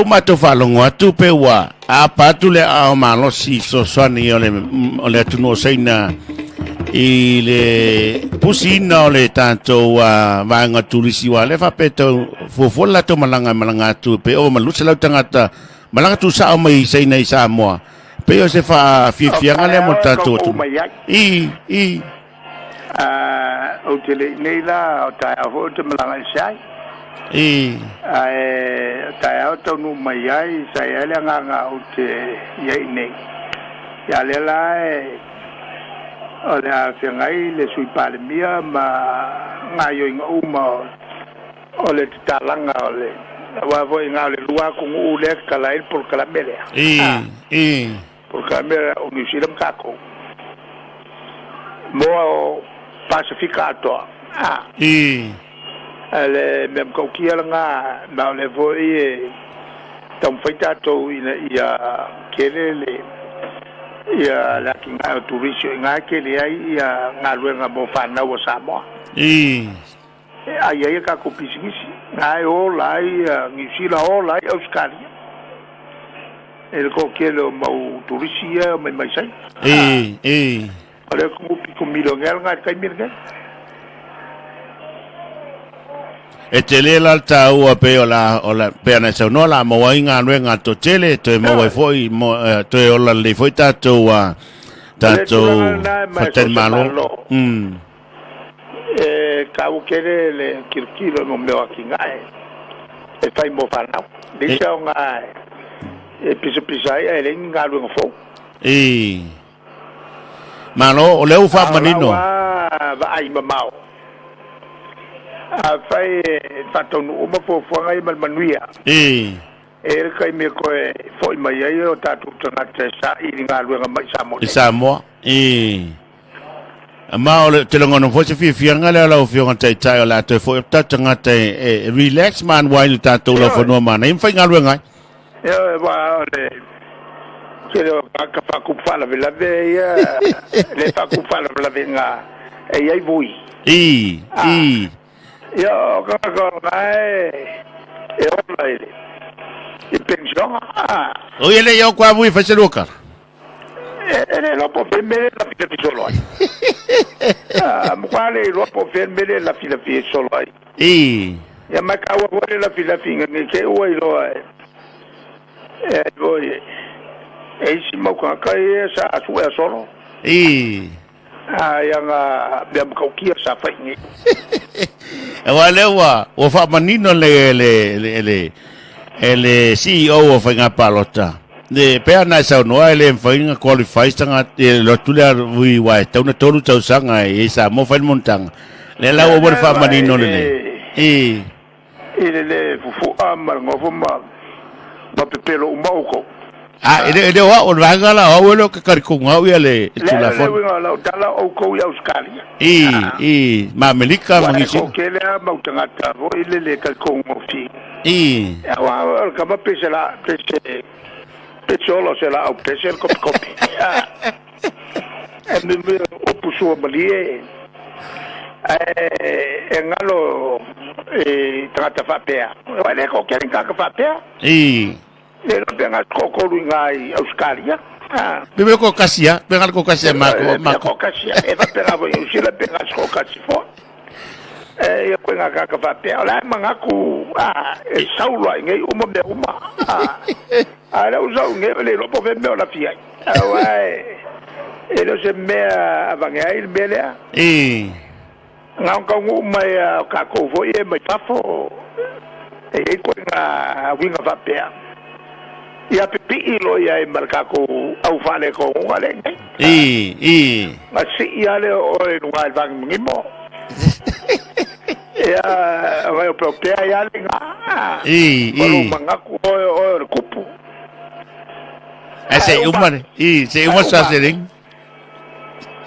Mato falongo atu pe wa apa tu le a malo si so sani ole tu no seina i le pusina ole tanto wa vanga tulisi wa le fa peto fofola to malanga tu pe o malu se la tangata malanga tu sa mai seina i Samoa pe o se fa fianga le mo tanto tu i o tele nei la o ta ho te malanga sai tai auto no mai ai sai ele nga o te ye nei ya le la ole a ngai le sui pale mia ma ngai nga uma ole talanga ole wa voi nga le lua ku ule kala il por kala mele por kala mele o ni siram kako mo pacificato ale mem ko kia nga na le voi tam feita to ia kelele ia la kinga turisio nga kele ai ia nga luenga mo fana wo Samoa ai ka ko pisigisi ai o lai ni sila o lai Australia el ko kelo mo turisia mai sai ale ko pi ko milongal nga kai mirga e te le la ta ua pe o la pe na sa no la mo inga renga to tele to mo foi mo to o la le foi ta to fatel malo ka u kere le kirkilo no me aki ngai e fai mo fana de sa ngai e pisa ele nga renga fo malo o le u fa manino va ai mamao a fai fatto no mo fo ngai mal manuia kai me ko foi mai ai o tatu tona sa I nga luenga mai Samoa ma o te longo no fosse fianga le la ofio ngai tai la te foi tatu ngai relax man while tatu la fo no man im fai nga luenga wa le kero ka fa ku fala vela ve le fa ku fala vela venga e ai voi yo ngai e ona ile e pensione o ele yo qua vui fa luca ele lo può fermare la fila di solo quale lo può fermare la fila di solo ya ma kawa vuole la fila finga che vuoi lo voi e si mo ka kai sa su e solo yang biam kau kia sa fa ngi walewa o fa manino le CEO o fa nga palota de pe na sa no ele fa nga qualify tanga lo tulia wi wa tau na tolu tau sanga e sa mo fa montang le la o fa manino le le fu amar ngofo ma pepelo umauko ele wa o vangala o lo que carcunga o ele la la tala o ko ya Australia ma melika mangisi ko kele ma utanga vo ile le carcunga fi wa ka ba pesela pesolo se la o pesel copy e me o puso malie ngalo trata fa pea wale ko kele ka fa pea le lo tenga koko ngai Australia bebe ko kasia bengal ko kasia ma ko kasia e va pera vo si la penga ko kasia fo e ko nga ka fa pe ala manga ku e saulo ngai uma be uma ala usa ngai le lo po ve me la fia ouais e lo se me avangai il bele nga ko mai ka ko vo e mai fafo e ko nga winga va pe ia pipi lo ia e marcako au fale ko ngale ma si ia le o no vai vang ngimo ia vai pro pe ia le nga o manga ko o kupu ese umane se umo sa sering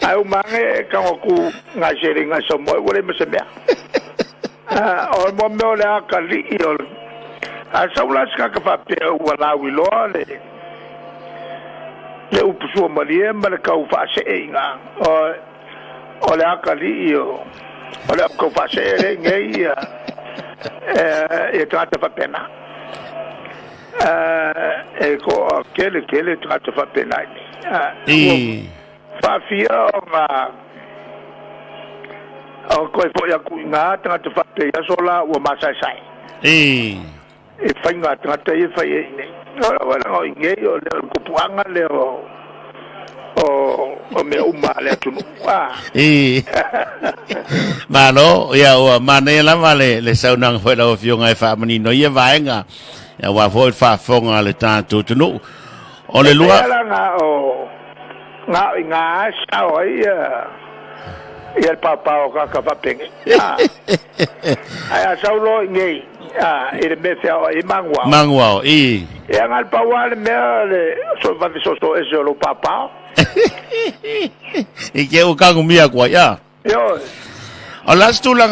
ai umange ka ku nga sering so mo wole me se bia o mo me ole akali io a saula ska ka fa pe wala wi lo le upuso malie ma ka u fa se inga o le akali io o le ko fa se re ngai e trata fa pena ko kele trata fa penai fa fia ko fo ya ku nga trata fa pe ya sola o masai sai fa nga trata e fa e wala o nge o le ko puanga le o me uma le tu malo ya o manela vale le saunang foi la fio ngai fa mani no ye vaenga ya wa foi fa fonga le tanto tu no o le lua nga sa o ia el papa o ka fa penge ai sa lo ngai ele me fe o mangwa e ngal pa wale me le so va so e lo papa y que o kangu mia kwa ya yo o las tu lang